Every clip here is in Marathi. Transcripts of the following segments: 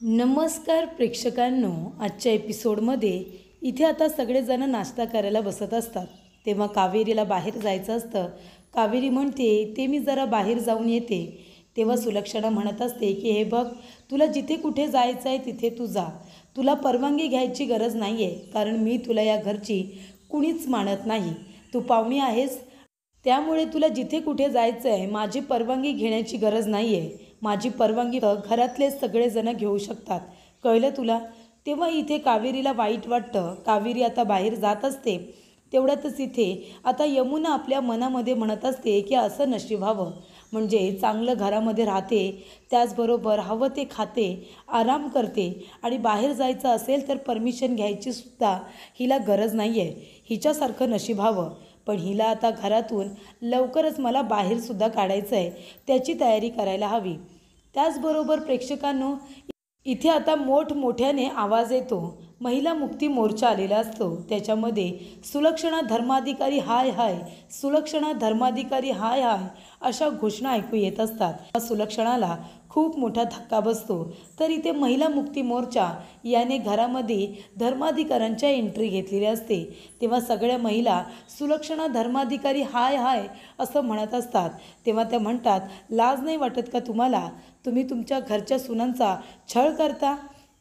नमस्कार प्रेक्षकांनो, आजच्या एपिसोडमध्ये इथे आता सगळेजण नाश्ता करायला बसत असतात. तेव्हा कावेरीला बाहेर जायचं असतं. कावेरी म्हणते ते मी जरा बाहेर जाऊन येते. तेव्हा सुलक्षणा म्हणत असते की हे बघ, तुला जिथे कुठे जायचं आहे तिथे तू जा. तुला परवानगी घ्यायची गरज नाही आहे, कारण मी तुला या घरची कुणीच मानत नाही. तू पाहुणी आहेस, त्यामुळे तुला जिथे कुठे जायचं आहे माझी परवानगी घेण्याची गरज नाही आहे. माझी परवानगी घरातले सगळेजण घेऊ शकतात, कळलं तुला? तेव्हा इथे कावेरीला वाईट वाटतं. कावेरी आता बाहेर जात असते. तेवढ्यातच इथे आता यमुना आपल्या मनामध्ये म्हणत असते की असं नशीब हवं, म्हणजे चांगलं घरामध्ये राहते, त्याचबरोबर हवं ते खाते, आराम करते आणि बाहेर जायचं असेल तर परमिशन घ्यायची सुद्धा हिला गरज नाही आहे. हिच्यासारखं नशीब हवं. पण हिला आता घरातून लवकरच मला बाहेरसुद्धा काढायचं आहे, त्याची तयारी करायला हवी. त्याचबरोबर प्रेक्षकांनो, इथे आता मोठमोठ्याने आवाज येतो. महिला मुक्ती मोर्चा आलेला असतो. त्याच्यामध्ये सुलक्षणा धर्माधिकारी हाय हाय, सुलक्षणा धर्माधिकारी हाय हाय अशा घोषणा ऐकू येत असतात. सुलक्षणाला खूप मोठा धक्का बसतो. तर इथे महिला मुक्ती मोर्चा याने घरामध्ये धर्माधिकाऱ्यांच्या एंट्री घेतलेली असते. तेव्हा सगळ्या महिला सुलक्षणा धर्माधिकारी हाय हाय असं म्हणत असतात. तेव्हा त्या म्हणतात, लाज नाही वाटत का तुम्हाला? तुम्ही तुमच्या घरच्या सुनांचा छळ करता.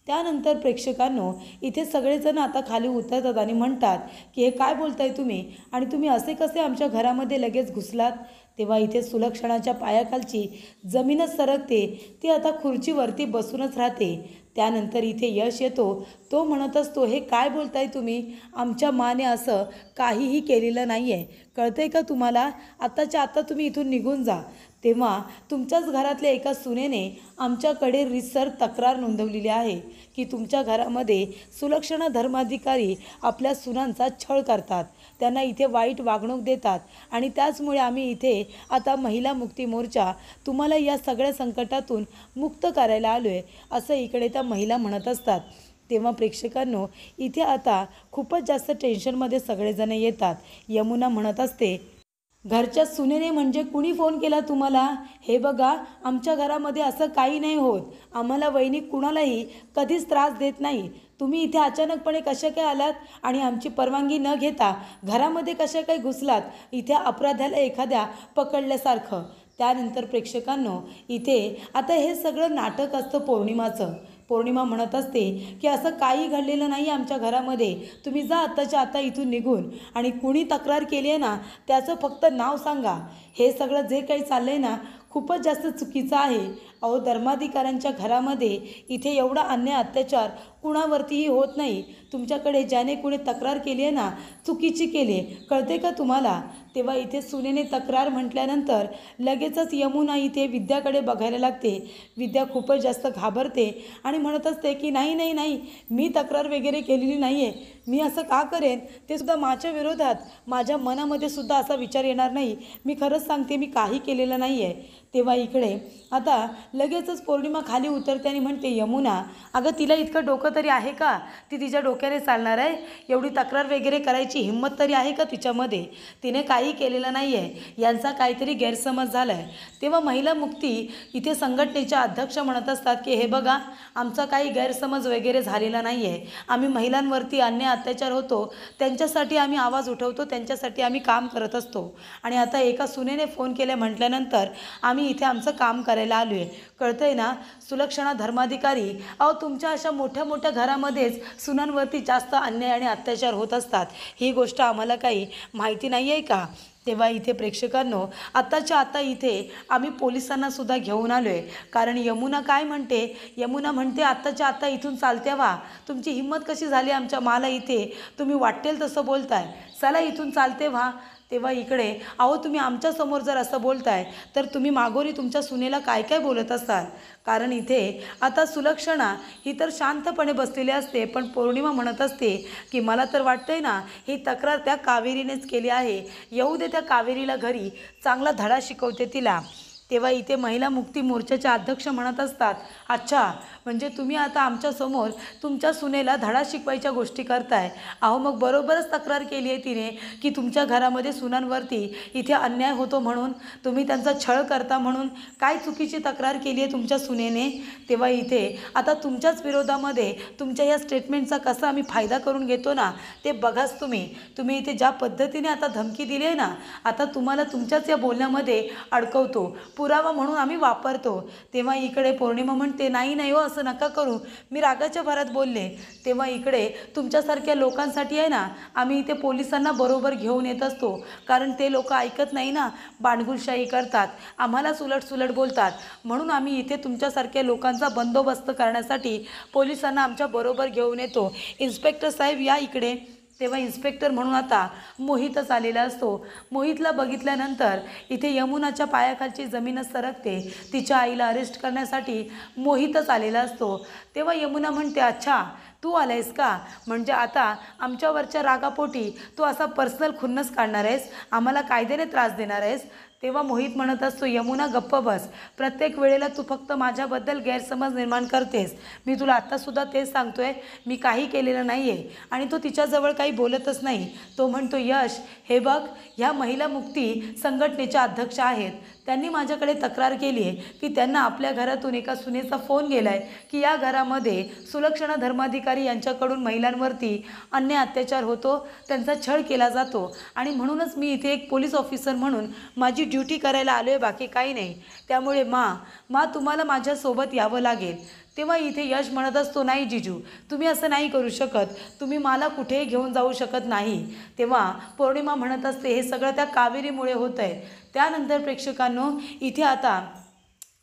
त्यानंतर प्रेक्षकांनो, इथे सगळेजण आता खाली उतरतात आणि म्हणतात की हे काय बोलताय तुम्ही, आणि तुम्ही असे कसे आमच्या घरामध्ये लगेच घुसलात? तेव्हा इथे सुलक्षणाच्या पायाखालची जमीनच सरकते. ती आता खुर्चीवरती बसूनच राहते. त्यानंतर इथे यश येतो. तो म्हणत असतो, हे काय बोलताय तुम्ही? आमच्या माने असं काहीही केलेलं नाही आहे, कळतंय का तुम्हाला? आत्ताच्या आत्ता तुम्ही इथून निघून जा. तेव्हा तुमच्याच घरातल्या एका सुनेने आमच्याकडे रितसर तक्रार नोंदवलेली आहे की तुमच्या घरामध्ये सुलक्षणा धर्माधिकारी आपल्या सुनांचा छळ करतात, त्यांना इथे वाईट वागणूक देतात, आणि त्याचमुळे आम्ही इथे आता महिला मुक्ती मोर्चा तुम्हाला या सगळ्या संकटातून मुक्त करायला आलो आहे, असं इकडे त्या महिला म्हणत असतात. तेव्हा प्रेक्षकांनो, इथे आता खूपच जास्त टेन्शनमध्ये सगळेजण येतात. यमुना म्हणत असते, घरच्या सुनेने म्हणजे कुणी फोन केला तुम्हाला? हे बघा, आमच्या घरामध्ये असं काही नाही होत. आम्हाला वहिनी कुणालाही कधीच त्रास देत नाही. तुम्ही इथे अचानकपणे कशा काय आलात आणि आमची परवानगी न घेता घरामध्ये कशा काय घुसलात, इथे अपराध्याला एखाद्या पकडल्यासारखं. त्यानंतर प्रेक्षकांनो, इथे आता हे सगळं नाटक असतं पौर्णिमाचं. पौर्णिमा म्हणत असते की असं काही घडलेलं नाही आमच्या घरामध्ये. तुम्ही जा आत्ताच्या आता इथून निघून, आणि कुणी तक्रार केली आहे ना त्याचं फक्त नाव सांगा. हे सगळं जे काही चाललं आहे ना खूपच जास्त चुकीचं आहे. अहो, धर्माधिकाऱ्यांच्या घरामध्ये इथे एवढा अन्याय अत्याचार कुणावरतीही होत नाही. तुमच्याकडे ज्याने कुणी तक्रार केली आहे ना, चुकीची केली आहे, कळते का तुम्हाला? तेव्हा इथे सुनेने तक्रार म्हटल्यानंतर लगेचच यमुना इथे विद्याकडे बघायला लागते. विद्या खूपच जास्त घाबरते आणि म्हणत असते की नाही नाही नाही, मी तक्रार वगैरे केलेली नाही आहे. मी असं का करेन? ते सुद्धा माझ्या विरोधात. माझ्या मनामध्ये सुद्धा असा विचार येणार नाही. मी खरंच सांगते, मी काही केलेलं नाही आहे. तेव्हा इकडे आता लगेचच पौर्णिमा खाली उतरते आणि म्हणते, यमुना, अगं तिला इतकं डोकं तरी आहे का? ती तिच्या डोक्याने चालणार आहे? एवढी तक्रार वगैरे करायची हिंमत तरी आहे का तिच्यामध्ये? तिने काही केलेलं नाही आहे. यांचा काहीतरी गैरसमज झाला आहे. तेव्हा महिला मुक्ती इथे संघटनेच्या अध्यक्ष म्हणत असतात की हे बघा, आमचा काही गैरसमज वगैरे झालेला नाही आहे. आम्ही महिलांवरती अन्याय अत्याचार होतो त्यांच्यासाठी आम्ही आवाज उठवतो, त्यांच्यासाठी आम्ही काम करत असतो, आणि आता एका सुनेने फोन केले म्हटल्यानंतर आम्ही इथे आमचं काम करायला आलो आहे. कळतंय ना सुलक्षणा धर्माधिकारी? अहो, तुमच्या अशा मोठ्या मोठ्या घरामध्येच सुनांवरती जास्त अन्याय आणि अत्याचार होत असतात. ही गोष्ट आम्हाला काही माहिती नाही आहे का? तेव्हा इथे प्रेक्षकांनो, आत्ताच्या आता इथे आम्ही पोलिसांना सुद्धा घेऊन आलो आहे. कारण यमुना काय म्हणते? यमुना म्हणते, आत्ताच्या आता इथून चालत्या व्हा. तुमची हिंमत कशी झाली आमच्या माला इथे तुम्ही वाटेल तसं बोलताय? चला इथून चालते व्हा. तेव्हा इकडे, अहो, तुम्ही आमच्यासमोर जर असं बोलताय तर तुम्ही मागोरी तुमच्या सुनेला काय काय बोलत असाल? कारण इथे आता सुलक्षणा ही तर शांतपणे बसलेली असते, पण पौर्णिमा म्हणत असते की मला तर वाटतंय ना ही तक्रार त्या कावेरीनेच केली आहे. येऊ दे त्या कावेरीला घरी, चांगला धडा शिकवते तिला. तेव्हा इथे महिला मुक्ती मोर्चाचे अध्यक्ष म्हणत असतात, अच्छा म्हणजे तुम्ही आता आमच्यासमोर तुमच्या सुनेला धडा शिकवायच्या गोष्टी करताय. अहो मग बरोबरच तक्रार केली आहे तिने की तुमच्या घरामध्ये सुनांवरती इथे अन्याय होतो म्हणून, तुम्ही त्यांचा छळ करता म्हणून. काय चुकीची तक्रार केली आहे तुमच्या सुनेने? तेव्हा इथे आता तुमच्याच विरोधामध्ये तुमच्या या स्टेटमेंटचा कसा आम्ही फायदा करून घेतो ना ते बघाच तुम्ही इथे ज्या पद्धतीने आता धमकी दिली आहे ना, आता तुम्हाला तुमच्याच या बोलण्यामध्ये अडकवतो, पुरावा म्हणून आम्ही वापरतो. तेव्हा इकडे पौर्णिमा म्हणते, नाही नाही हो, असं नका करू, मी रागाच्या भरात बोलले. तेव्हा इकडे तुमच्यासारख्या लोकांसाठी आहे ना आम्ही इथे पोलिसांना बरोबर घेऊन येत असतो, कारण ते लोक ऐकत नाही ना, बांडगुळशाही करतात, आम्हालाच उलटसुलट बोलतात. म्हणून आम्ही इथे तुमच्यासारख्या लोकांचा बंदोबस्त करण्यासाठी पोलिसांना आमच्या बरोबर घेऊन येतो. इन्स्पेक्टर साहेब या इकडे. तेव्हा इन्स्पेक्टर म्हणून आता मोहितच आलेला असतो. मोहितला बघितल्यानंतर इथे यमुनाच्या पायाखालची जमीनच सरकते. तिच्या आईला अरेस्ट करण्यासाठी मोहितच आलेला असतो. तेव्हा यमुना म्हणते, अच्छा तू आलायस का, म्हणजे आता आमच्यावरच्या रागापोटी तू असा पर्सनल खुन्नस काढणार आहेस, आम्हाला कायद्याने त्रास देणार आहेस. तेव्हा मोहित म्हणत असतो, यमुना गप्प बस, प्रत्येक वेळेला तू फक्त माझ्याबद्दल गैरसमज निर्माण करतेस. मी तुला आत्तासुद्धा तेच सांगतोय, मी काही केलेलं नाही आहे. आणि तो तिच्याजवळ काही बोलतच नाही. तो म्हणतो, यश हे बघ, ह्या महिला मुक्ती संघटनेच्या अध्यक्ष आहेत, त्यांनी माझ्याकडे तक्रार केली आहे की त्यांना आपल्या घरातून एका सुनेचा फोन गेला आहे की या घरामध्ये सुलक्षणा धर्माधिकारी यांच्याकडून महिलांवरती अन्याय अत्याचार होतो, त्यांचा छळ केला जातो. आणि म्हणूनच मी इथे एक पोलीस ऑफिसर म्हणून माझी ड्युटी करायला आलो आहे, बाकी काही नाही. त्यामुळे मा तुम्हाला माझ्यासोबत यावं लागेल. तेव्हा इथे यश म्हणत असतो, नाही जिजू, तुम्ही असं नाही करू शकत, तुम्ही मला कुठेही घेऊन जाऊ शकत नाही. तेव्हा पौर्णिमा म्हणत असते, हे सगळं त्या कावेरीमुळे होतं आहे. त्यानंतर प्रेक्षकांनो इथे आता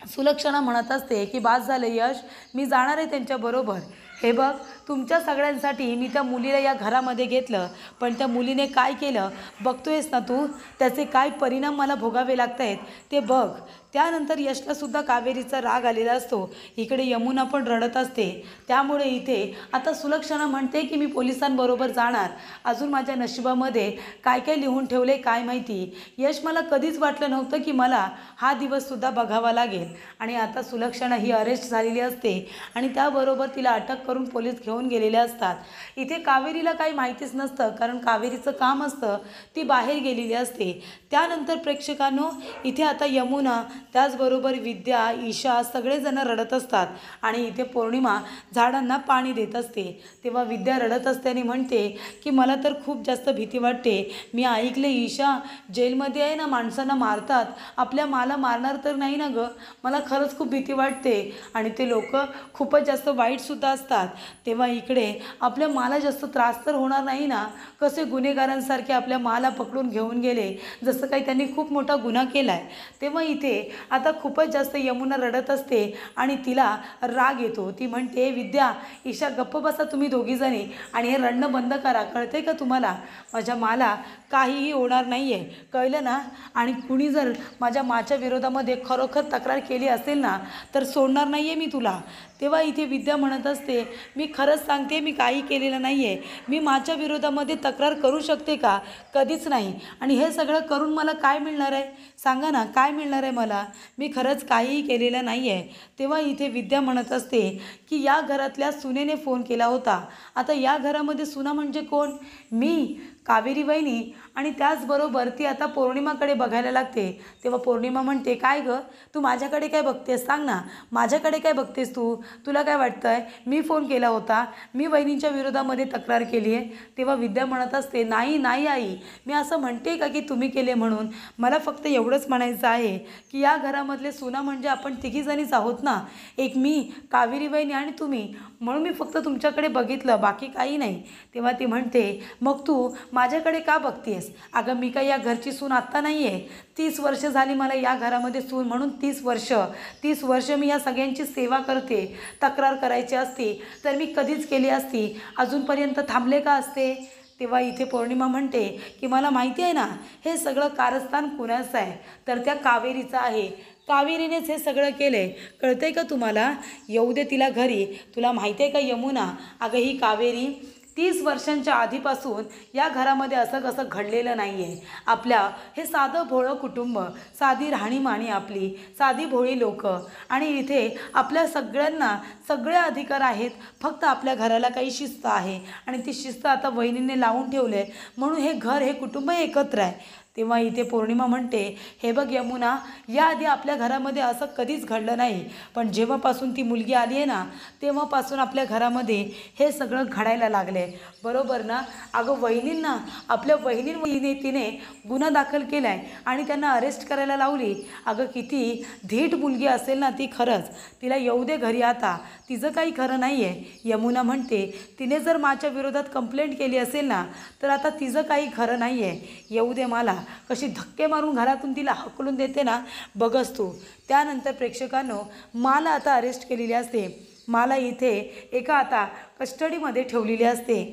सुलक्षणा म्हणत असते की बास झालं यश, मी जाणार आहे त्यांच्याबरोबर. हे बघ, तुमच्या सगळ्यांसाठी मी त्या मुलीला या घरामध्ये घेतलं, पण त्या मुलीने काय केलं बघतोयस ना तू, त्याचे काय परिणाम मला भोगावे लागत आहेत ते बघ. त्यानंतर यशलासुद्धा कावेरीचा राग आलेला असतो. इकडे यमुना पण रडत असते. त्यामुळे इथे आता सुलक्षणा म्हणते की मी पोलिसांबरोबर जाणार. अजून माझ्या नशिबामध्ये काय काय लिहून ठेवले काय माहिती. यश, मला कधीच वाटलं नव्हतं की मला हा दिवससुद्धा बघावा लागेल. आणि आता सुलक्षणा ही अरेस्ट झालेली असते आणि त्याबरोबर तिला अटक करून पोलीस घेऊन गेलेले असतात. इथे कावेरीला काही माहितीच नसतं, कारण कावेरीचं काम असतं, ती बाहेर गेलेली असते. त्यानंतर प्रेक्षकांनो इथे आता यमुना, त्याचबरोबर विद्या, ईशा सगळेजण रडत असतात आणि इथे पौर्णिमा झाडांना पाणी देत असते. तेव्हा विद्या रडत असताना म्हणते की मला तर खूप जास्त भीती वाटते. मी ऐकले ईशा, जेलमध्ये आहे ना माणसांना मारतात, आपल्या माला मारणार तर नाही ना गं, मला खरंच खूप भीती वाटते. आणि ते लोक खूपच जास्त वाईटसुद्धा असतात. तेव्हा इकडे आपल्या माला जास्त त्रास तर होणार नाही ना, कसे गुन्हेगारांसारखे आपल्या माला पकडून घेऊन गेले, जसं काही त्यांनी खूप मोठा गुन्हा केला आहे. तेव्हा इथे आता खूपच जास्त यमुना रडत असते आणि तिला राग येतो. ती म्हणते, विद्या, ईशा गप्प बसा तुम्ही दोघीजणी आणि हे रडणं बंद करा, कळते का तुम्हाला, माझ्या माला काहीही होणार नाही आहे, कळलं ना. आणि कुणी जर माझ्या माच्या विरोधामध्ये खरोखर तक्रार केली असेल ना तर सोडणार नाही आहे मी तुला. तेव्हा इथे विद्या म्हणत असते, मी खरंच सांगते, मी काही केलेलं नाही आहे, मी माझ्या विरोधामध्ये तक्रार करू शकते का, कधीच नाही. आणि हे सगळं करून मला काय मिळणार आहे, सांगा ना, काय मिळणार आहे मला, मी खरंच काहीही केलेलं नाही आहे. तेव्हा इथे विद्या म्हणत असते की या घरातल्या सुनेने फोन केला होता. आता या घरामध्ये सुना म्हणजे कोण, मी, कावेरी वहिनी. आणि त्याचबरोबर ती आता पौर्णिमाकडे बघायला लागते. तेव्हा पौर्णिमा म्हणते, काय गं, तू माझ्याकडे काय बघतेस, सांग ना, माझ्याकडे काय बघतेस तू, तुला काय वाटतं आहे मी फोन केला होता, मी वहिनींच्या विरोधामध्ये तक्रार केली आहे. तेव्हा विद्या म्हणत असते, नाही नाही आई, मी असं म्हणते का की तुम्ही केले म्हणून, मला फक्त एवढंच म्हणायचं आहे की या घरामधले सुना म्हणजे आपण तिघीजणीच आहोत ना, एक मी, कावेरी वहिनी आणि तुम्ही, म्हणून मी फक्त तुमच्याकडे बघितलं, बाकी काही नाही. तेव्हा ती म्हणते, मग तू माझ्याकडे का बघतेस, अगं मी काय या घरची सून आत्ता नाही आहे, 30 वर्ष झाली मला या घरामध्ये सून म्हणून, 30 वर्ष मी या सगळ्यांची सेवा करते. तक्रार करायची असती तर मी कधीच केली असती, अजूनपर्यंत थांबले का असते. तेव्हा इथे पौर्णिमा म्हणते की मला माहिती आहे ना हे सगळं कारस्थान कुणाचं आहे, तर त्या कावेरीचं आहे, कावेरीनेच हे सगळं केलं, कळतंय का तुम्हाला, येऊ दे तिला घरी. तुला माहिती आहे का यमुना, अगं ही कावेरी 30 वर्षांच्या आधीपासून या घरामध्ये असं कसं घडलेलं नाही आहे. आपल्या हे साधं भोळं कुटुंब, साधी राहणीमानी आपली, साधी भोळी लोकं, आणि इथे आपल्या सगळ्यांना सगळे अधिकार आहेत. फक्त आपल्या घराला काही शिस्त आहे आणि ती शिस्त आता वहिनीने लावून ठेवले म्हणून हे घर, हे कुटुंब एकत्र आहे. तेव्हा इथे पौर्णिमा म्हणते, हे बघ यमुना, याआधी आपल्या घरामध्ये असं कधीच घडलं नाही, पण जेव्हापासून ती मुलगी आली आहे ना, तेव्हापासून आपल्या घरामध्ये हे सगळं घडायला लागले. बरोबर ना? अगं वहिनींना, आपल्या वहिनीने तिने गुन्हा दाखल केला आहे आणि त्यांना अरेस्ट करायला लावली. अगं किती धीट मुलगी असेल ना ती, खरंच. तिला येऊ दे घरी आता, तिचं काही खरं नाही आहे. यमुना म्हणते, तिने जर माझ्या विरोधात कंप्लेंट केली असेल ना, तर आता तिचं काही खरं नाही आहे. येऊ दे मला. कशी धक्के मारून घरातून तिला हकलून देते ना, बघस तू. त्यानंतर प्रेक्षकांनो, मला आता अरेस्ट केलेली असते. मला इथे एका आता कस्टडीमध्ये ठेवलेली असते.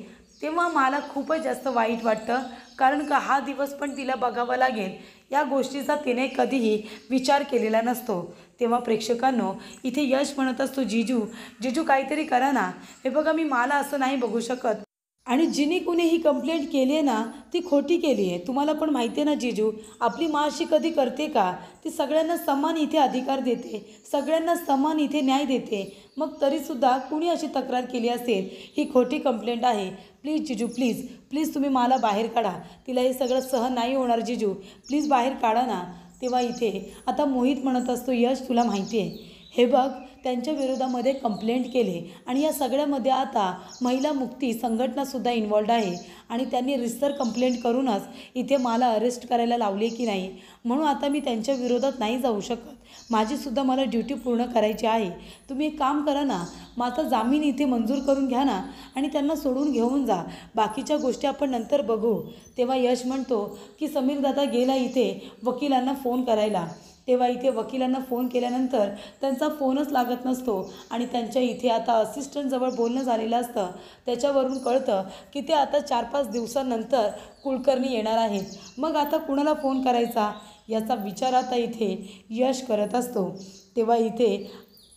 तेव्हा मला खूपच जास्त वाईट वाटतं, कारण का हा दिवस पण तिला बघावा लागेल. या गोष्टीचा तिने कधीही विचार केलेला नसतो. तेव्हा प्रेक्षकांनो, इथे यश म्हणत असतो, जिजू काहीतरी करा ना. हे बघा, मी मला असं नाही बघू शकत, आणि जिने कुणी ही कंप्लेंट केली आहे ना, ती खोटी केली आहे. तुम्हाला पण माहिती आहे ना जिजू, आपली माँ अशी कधी करते का? ती सगळ्यांना समान इथे अधिकार देते, सगळ्यांना समान इथे न्याय देते. मग तरीसुद्धा कुणी अशी तक्रार केली असेल, ही खोटी कंप्लेंट आहे. प्लीज जिजू, प्लीज तुम्ही मला बाहेर काढा. तिला हे सगळं सहन नाही होणार जिजू, प्लीज बाहेर काढा ना. तेव्हा इथे आता मोहित म्हणत असतो, यश तुला माहिती आहे, हे बघ, त्यांच्या विरोधामध्ये कंप्लेंट केले आणि या सगळ्यामध्ये आता महिला मुक्ती संघटनासुद्धा इन्वॉल्ड आहे आणि त्यांनी रिसर कंप्लेंट करूनच इथे मला अरेस्ट करायला लावले की नाही, म्हणून आता मी त्यांच्या विरोधात नाही जाऊ शकत. माझीसुद्धा मला ड्युटी पूर्ण करायची आहे. तुम्ही एक काम करा ना, माझा जामीन इथे मंजूर करून घ्या ना आणि त्यांना सोडून घेऊन जा. बाकीच्या गोष्टी आपण नंतर बघू. तेव्हा यश म्हणतो की समीर दादा गेला इथे वकिलांना फोन करायला. तेव्हा इथे वकिलांना फोन केल्यानंतर त्यांचा फोनच लागत नसतो आणि त्यांच्या इथे आता असिस्टंटजवळ बोलणं झालेलं असतं. त्याच्यावरून कळतं की ते आता 4-5 दिवसांनंतर कुलकर्णी येणार आहेत. मग आता कुणाला फोन करायचा याचा विचार आता इथे यश करत असतो. तेव्हा इथे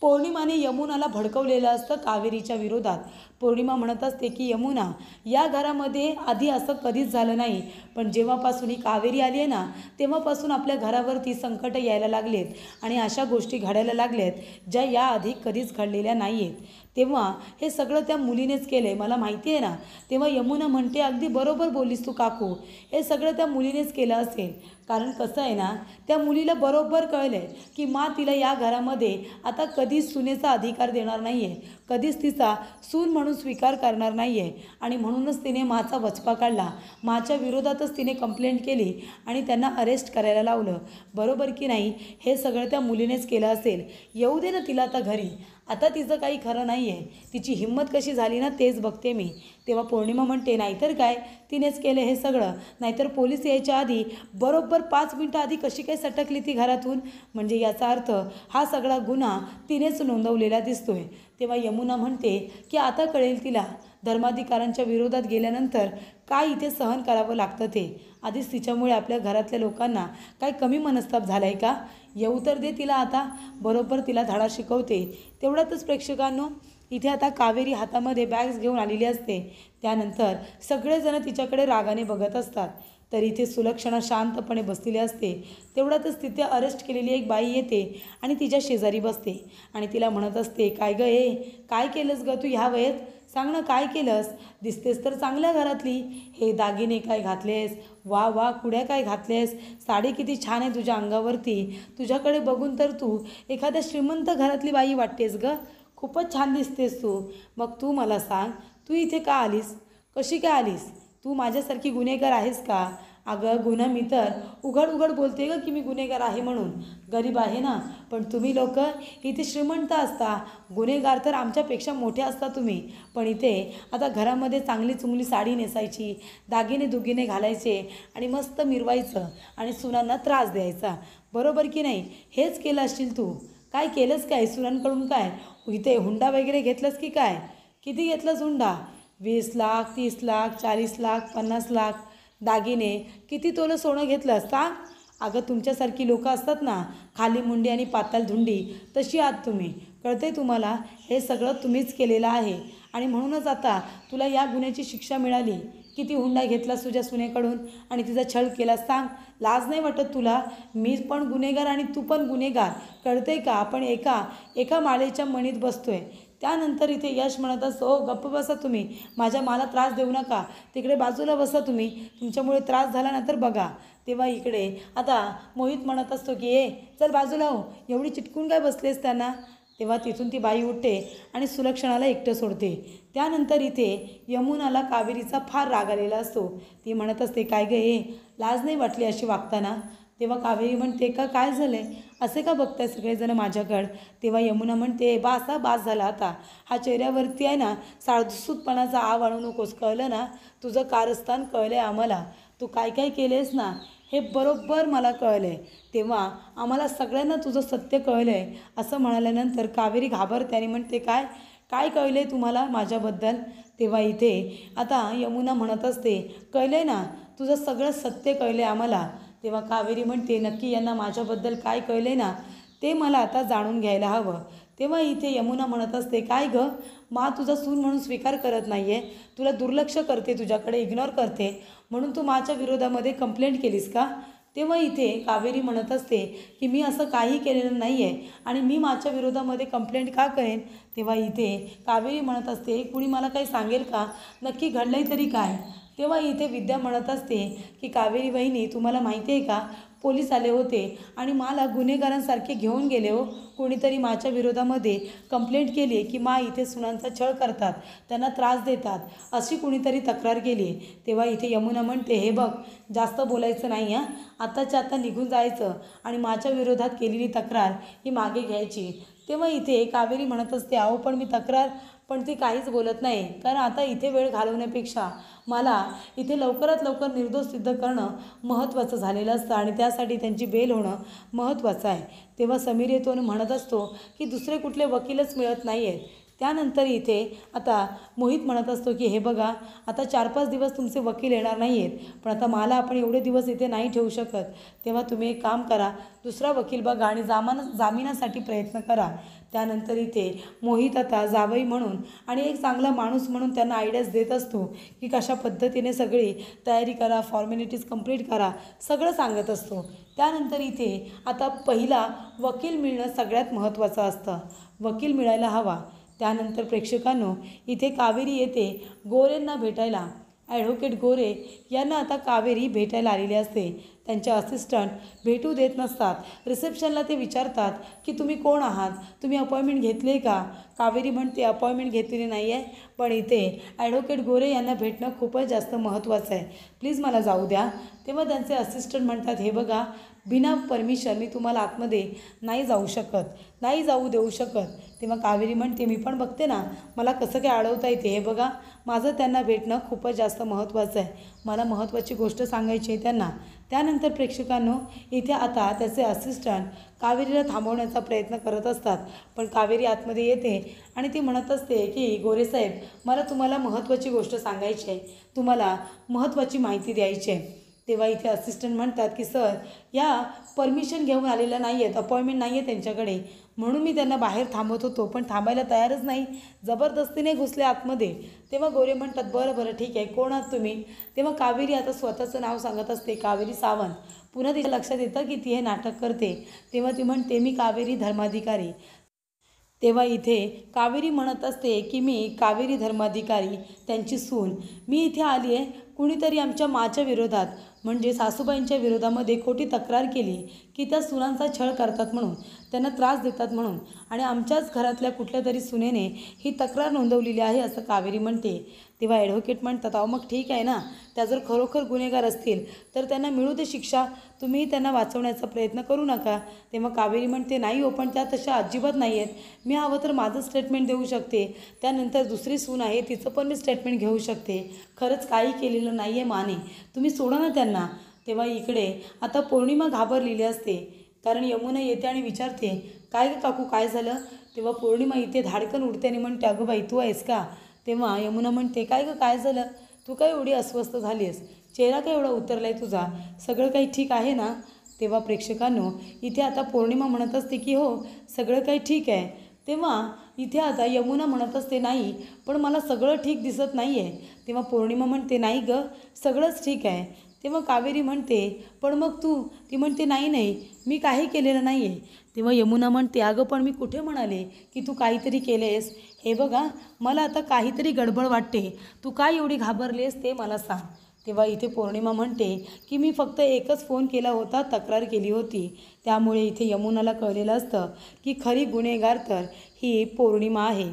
पौर्णिमाने यमुनाला भडकवलेलं असतं कावेरीच्या विरोधात. पौर्णिमा म्हणत असते की यमुना, या घरामध्ये आधी असं कधीच झालं नाही, पण जेव्हापासून ही कावेरी आली आहे ना, तेव्हापासून आपल्या घरावरती संकट यायला लागलेत आणि अशा गोष्टी घडायला लागल्यात ज्या याआधी कधीच घडलेल्या नाही आहेत. तेव्हा हे सगळं त्या मुलीनेच केलं आहे, मला माहिती आहे ना. तेव्हा यमुना म्हणते, अगदी बरोबर बोललीस तू काकू, हे सगळं त्या मुलीनेच केलं असेल. कारण कसं आहे ना, त्या मुलीला बरोबर कळलं आहे की माँ तिला या घरामध्ये आता कधीच सुनेचा अधिकार देणार नाही आहे, कधीच तिचा सून म्हणून स्वीकार करणार नाही आहे, आणि म्हणूनच तिने माचा वचपा काढला. माच्या विरोधातच तिने कंप्लेंट केली आणि त्यांना अरेस्ट करायला लावलं. बरोबर की नाही? हे सगळं त्या मुलीनेच केलं असेल. येऊ दे ना तिला आता घरी. आता तिचं काही खरं नाही आहे. तिची हिंमत कशी झाली ना, तेच बघते मी. तेव्हा पौर्णिमा म्हणते, नाहीतर काय, तिनेच केलं हे सगळं. नाहीतर पोलीस यायच्या आधी बरोबर 5 मिनटं आधी कशी काय सटकली ती घरातून, म्हणजे याचा अर्थ हा सगळा गुन्हा तिनेच नोंदवलेला दिसतोय. तेव्हा यमुना म्हणते की आता कळेल तिला धर्माधिकारांच्या विरोधात गेल्यानंतर काय इथे सहन करावं लागतं ते. आधीच तिच्यामुळे आपल्या घरातल्या लोकांना काय कमी मनस्ताप झाला आहे का? येऊ तर दे तिला आता, बरोबर तिला धडा शिकवते. तेवढ्यातच प्रेक्षकांनो, इथे आता कावेरी हातामध्ये बॅग्स घेऊन आलेली असते. त्यानंतर सगळेजण तिच्याकडे रागाने बघत असतात. तर इथे सुलक्षणा शांतपणे बसलेली असते. तेवढ्यातच तिथे अरेस्ट केलेली एक बाई येते आणि तिच्या शेजारी बसते आणि तिला म्हणत असते, काय गं ए, काय केलंस गं तू ह्या वयात? सांग ना, काय केलंस? दिसतेस तर चांगल्या घरातली. हे दागिने काय घातलेस? वा वा, कुड्या काय घातलेस? साडी किती छान आहे तुझ्या अंगावरती. तुझ्याकडे बघून तर तू एखाद्या श्रीमंत घरातली बाई वाटतेस गं. खूपच छान दिसतेस तू. मग तू मला सांग, तू इथे का आलीस? कशी काय आलीस? तू माझ्यासारखी गुन्हेगार आहेस का? अगं गुन्हा, मी तर उघड बोलते गं की मी गुन्हेगार आहे म्हणून. गरीब आहे ना, पण तुम्ही लोक इथे श्रीमंत असता. गुन्हेगार तर आमच्यापेक्षा मोठे असता तुम्ही. पण इथे आता घरामध्ये चांगली चुंगली साडी नेसायची, दागिने दुगिने घालायचे आणि मस्त मिरवायचं आणि सुनांना त्रास द्यायचा. बरोबर की नाही? हेच केलं असशील तू. काय केलंस काय सुनांकडून? काय इथे हुंडा वगैरे घेतलंस की काय? किती घेतलंस हुंडा? 20 लाख, 30 लाख, 40 लाख, 50 लाख. दागिने किती तोलं सोनं घेतलं सांग? अगं तुमच्यासारखी लोकं असतात ना, खाली मुंडी आणि पाताल धुंडी, तशी आहात तुम्ही. कळते तुम्हाला, हे सगळं तुम्हीच केलेलं आहे आणि म्हणूनच आता तुला या गुन्ह्याची शिक्षा मिळाली. किती हुंडा घेतलास तुझ्या सुनेकडून आणि तिचा छळ केला, सांग. लाज नाही वाटत तुला? मी पण गुन्हेगार आणि तू पण गुन्हेगार, कळते का? आपण एका माळेच्या मणीत बसतोय. त्यानंतर इथे यश म्हणत असतो, गप्प बसा तुम्ही, मला त्रास देऊ नका, तिकडे बाजूला बसा तुम्ही, तुमच्यामुळे त्रास झाला ना तर बघा. तेव्हा इकडे आता मोहित म्हणत असतो की चल बाजूला हो, एवढी चिटकून काय बसलेस त्यांना. तेव्हा तिथून ती बाई उठते आणि सुलक्षणाला एकटं सोडते. त्यानंतर इथे यमुनाला कावेरीचा फार राग आलेला असतो. ती म्हणत असते, काय गं लाज नाही वाटली अशी वागताना? तेव्हा कावेरी म्हणते, काय झालं आहे, असे का बघताय सगळेजण माझ्याकडं? तेव्हा यमुना म्हणते, बास झाला आता, हा चेहऱ्यावरती आहे ना साळसूतपणाचा आव आणू नकोस, कळलं ना? तुझं कारस्थान कळलं आहे आम्हाला, तू काय केलेस ना हे बरोबर मला कळलं आहे. तेव्हा आम्हाला सगळ्यांना तुझं सत्य कळलं आहे असं म्हणाल्यानंतर कावेरी घाबरते आणि म्हणते, काय कळलं आहे तुम्हाला माझ्याबद्दल? तेव्हा इथे आता यमुना म्हणत असते, कळलं आहे ना, तुझं सगळं सत्य कळलं आहे आम्हाला. तेव्हा कावेरी म्हणते, नक्की यांना माझ्याबद्दल काय कळलं आहे ना ते मला आता जाणून घ्यायला हवं. तेव्हा इथे यमुना म्हणत असते, काय गं, तुझा सून म्हणून स्वीकार करत नाही आहे, तुला दुर्लक्ष करते, तुझ्याकडे इग्नोर करते, म्हणून तू माझ्या विरोधामध्ये कंप्लेंट केलीस का? तेव्हा इथे कावेरी म्हणत असते की मी असं काही केलेलं नाही आहे आणि मी माझ्या विरोधामध्ये कंप्लेंट का करेन? तेव्हा इथे कावेरी म्हणत असते, कुणी मला काही सांगेल का, नक्की घडलंय तरी काय? तेव्हा इथे विद्या म्हणत असते की कावेरी वहिनी, तुम्हाला माहिती आहे का, पोलीस आले होते आणि मला गुन्हेगारांसारखे घेऊन गेले हो. कोणीतरी माझ्या विरोधामध्ये कंप्लेंट केली की इथे सुनांचा छळ करतात, त्यांना त्रास देतात, अशी कुणीतरी तक्रार केली. तेव्हा इथे यमुना म्हणते, हे बघ, जास्त बोलायचं नाही हां, आत्ताच्या आता निघून जायचं आणि माझ्या विरोधात केलेली तक्रार ही मागे घ्यायची. तेव्हा इथे कावेरी म्हणत असते, अहो पण मी पण ती काहीच बोलत नाही, कारण आता इथे वेळ घालवण्यापेक्षा मला इथे लवकरात लवकर निर्दोष सिद्ध करणं महत्त्वाचं झालेलं असतं आणि त्यासाठी त्यांची बेल होणं महत्त्वाचं आहे. तेव्हा समीर येतो आणि म्हणत असतो की दुसरे कुठले वकीलच मिळत नाही आहेत. त्यानंतर इथे आता मोहित म्हणत असतो की हे बघा, आता 4-5 दिवस तुमचे वकील येणार नाही आहेत, पण आता आपण एवढे दिवस इथे नाही ठेवू शकत. तेव्हा तुम्ही एक काम करा, दुसरा वकील बघा आणि जामिनासाठी प्रयत्न करा. त्यानंतर इथे मोहित आता जावई म्हणून आणि एक चांगला माणूस म्हणून त्यांना आयडियाज देत असतो की कशा पद्धतीने सगळी तयारी करा, फॉर्मॅलिटीज कंप्लीट करा, सगळं सांगत असतो. त्यानंतर इथे आता पहिला वकील मिळणं सगळ्यात महत्त्वाचं असतं, वकील मिळायला हवा. त्यानंतर प्रेक्षकांनो, इथे कावेरी येते गोरेंना भेटायला. ॲडव्होकेट गोरे यांना आता कावेरी भेटायला आलेली असते. त्यांचे असिस्टंट भेटू देत नसतात. रिसेप्शनला ते विचारतात की तुम्ही कोण आहात, तुम्ही अपॉइंटमेंट घेतली आहे का? कावेरी म्हणते, अपॉइंटमेंट घेतलेली नाही आहे, पण इथे ॲडव्होकेट गोरे यांना भेटणं खूपच जास्त महत्त्वाचं आहे, प्लीज मला जाऊ द्या. तेव्हा त्यांचे असिस्टंट म्हणतात, हे बघा, बिना परमिशन मी तुम्हाला आतमध्ये नाही जाऊ देऊ शकत. तेव्हा कावेरी म्हणते, मी पण बघते ना, मला कसं काय अडवता येते. हे बघा, माझं त्यांना भेटणं खूपच जास्त महत्त्वाचं आहे, मला महत्त्वाची गोष्ट सांगायची आहे त्यांना. त्यानंतर प्रेक्षकांनो, इथे आता त्याचे असिस्टंट कावेरीला थांबवण्याचा प्रयत्न करत असतात, पण कावेरी आतमध्ये येते आणि ती म्हणत असते की गोरेसाहेब, मला तुम्हाला महत्त्वाची गोष्ट सांगायची आहे, तुम्हाला महत्त्वाची माहिती द्यायची आहे. तेव्हा इथे असिस्टंट म्हणतात की सर, या परमिशन घेऊन आलेल्या नाही आहेत, अपॉइंटमेंट नाही आहे त्यांच्याकडे, म्हणून मी त्यांना बाहेर थांबवत होतो, पण थांबायला तयारच नाही, जबरदस्तीने घुसले आतमध्ये. तेव्हा गोरे म्हणतात, बरं ठीक आहे, कोण आहात तुम्ही? तेव्हा कावेरी आता स्वतःचं नाव सांगत असते, कावेरी सावंत. पुन्हा तिच्या लक्षात येतं की ती हे नाटक करते. तेव्हा ती म्हणते, मी कावेरी धर्माधिकारी. तेव्हा इथे कावेरी म्हणत असते की मी कावेरी धर्माधिकारी, त्यांची सून. मी इथे आली आहे, कुणीतरी आमच्या माच्या विरोधात म्हणजे सासूबाईंच्या विरोधामध्ये खोटी तक्रार केली की त्या सुनांचा छळ करतात म्हणून, त्यांना त्रास देतात म्हणून, आणि आमच्याच घरातल्या कुठल्या तरी सुनेने ही तक्रार नोंदवलेली आहे असं कावेरी म्हणते. तेव्हा ॲडव्होकेट म्हणतात, अहो मग ठीक आहे ना, त्या जर खरोखर गुन्हेगार असतील तर त्यांना मिळू दे शिक्षा, तुम्ही त्यांना वाचवण्याचा प्रयत्न करू नका. तेव्हा कावेरी म्हणते, नाही हो, पण त्या तशा अजिबात नाही आहेत, मी हवं तर माझं स्टेटमेंट देऊ शकते, त्यानंतर दुसरी सून आहे तिचं पण मी स्टेटमेंट घेऊ शकते, खरंच काही केलेलं नाही आहे माने, तुम्ही सोडा ना त्यांना. तेव्हा इकडे आता पौर्णिमा घाबरलेली असते, कारण यमुना येते आणि विचारते, काय गं काकू, काय झालं? तेव्हा पौर्णिमा इथे धाडकन उडते आणि म्हणते, अगं बाई, तू आहेस का? तेव्हा यमुना म्हणते, काय गं, काय झालं, तू काय एवढी अस्वस्थ झाली आहेस, चेहरा काय एवढा उतरला आहे तुझा, सगळं काही ठीक आहे ना? तेव्हा प्रेक्षकांनो, इथे आता पौर्णिमा म्हणत असते की हो, सगळं काही ठीक आहे. तेव्हा इथे आता यमुना म्हणत असते नाही पण मला सगळं ठीक दिसत नाही आहे. तेव्हा पौर्णिमा म्हणते नाही गं, सगळंच ठीक आहे. तेव्हा कावेरी म्हणते पण मग तू, ती म्हणते नाही नाही मी काही केलेलं नाही आहे. तेव्हा यमुना म्हणते अगं पण मी कुठे म्हणाले की तू काहीतरी केलेस. हे बघा मला आता काहीतरी गडबड वाटते, तू काय एवढी घाबरलीस ते मला सांग. तेव्हा इथे पौर्णिमा म्हणते की मी फक्त एकच फोन केला होता, तक्रार केली होती. त्यामुळे इथे यमुनाला कळलेलं असतं की खरी गुन्हेगार तर ही पौर्णिमा आहे.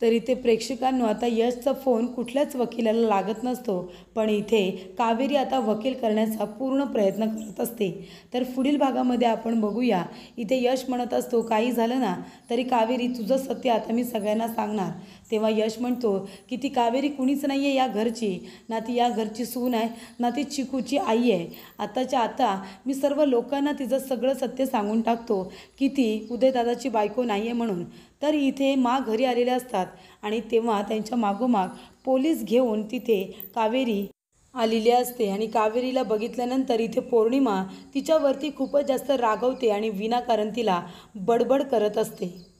तर इथे प्रेक्षकांनो आता यशचा फोन कुठल्याच वकिलाला लागत नसतो, पण इथे कावेरी आता वकील करण्याचा पूर्ण प्रयत्न करत असते. तर पुढील भागामध्ये आपण बघूया. इथे यश म्हणत असतो काही झालं ना तरी कावेरी तुझं सत्य आता मी सगळ्यांना सांगणार. तेव्हा यश म्हणतो की ती कावेरी कुणीच नाही आहे या घरची, ना ती या घरची सून आहे ना ती चिकूची आई आहे. आताच्या आता मी सर्व लोकांना तिचं सगळं सत्य सांगून टाकतो की ती उदयदादाची बायको नाही आहे म्हणून. तर इथे घरी आलेले असतात आणि तेव्हा त्यांच्या मागोमाग पोलीस घेऊन तिथे कावेरी आलेली असते आणि कावेरीला बघितल्यानंतर इथे पौर्णिमा तिच्यावरती खूपच जास्त रागवते आणि विनाकारण तिला बडबड करत असते.